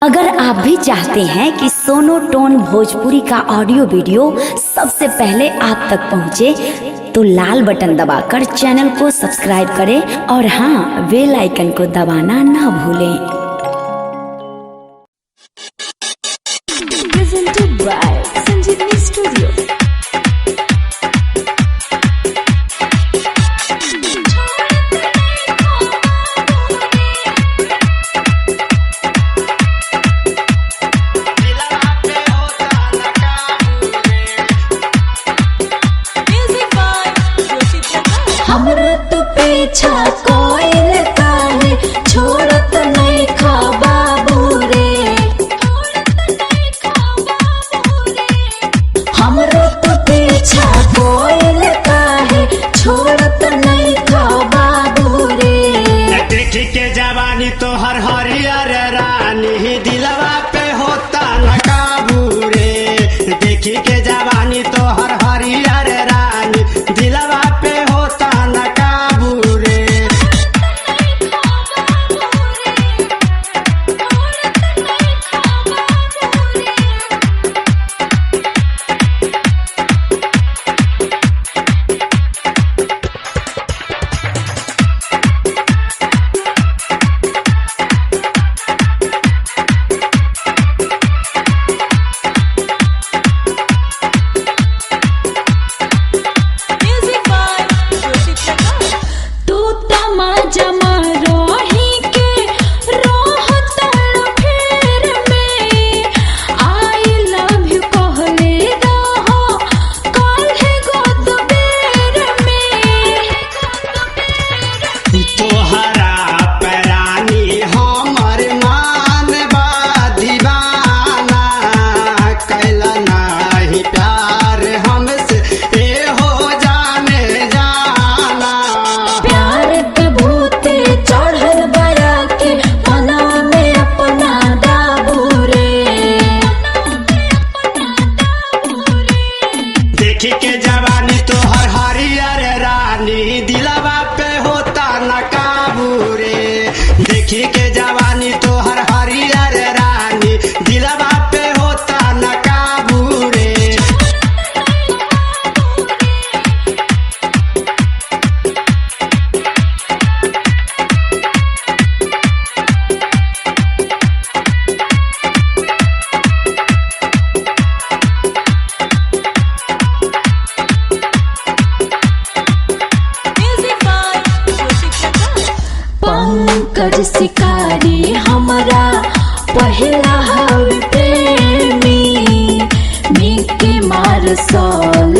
अगर आप भी चाहते हैं कि सोनो टोन भोजपुरी का ऑडियो वीडियो सबसे पहले आप तक पहुंचे, तो लाल बटन दबाकर चैनल को सब्सक्राइब करें और हाँ, बेल आइकन को दबाना ना भूलें। Presented by संजीवनी स्टूडियो। पीछा कोई काहे छोड़त नहीं खा बाबू रे, हमरो तो पीछा कोई काहे छोड़त नहीं खा बाबू रे। देखी के जवानी तो हर हरियर रानी दिलवा पे होता न काबू रे। देखी के जवानी तो हर हरियर रानी दिलवा पे होता न काबू रे। देखी के जवानी तो हर हरियर रानी दिलवा पे होता न काबू रे। देखी के जवानी तो हर हरियर रानी दिलवा पे होता न काबू रे। पंकज शिकारी हमारा पहला हवे प्रेमी, मिकी मार सोल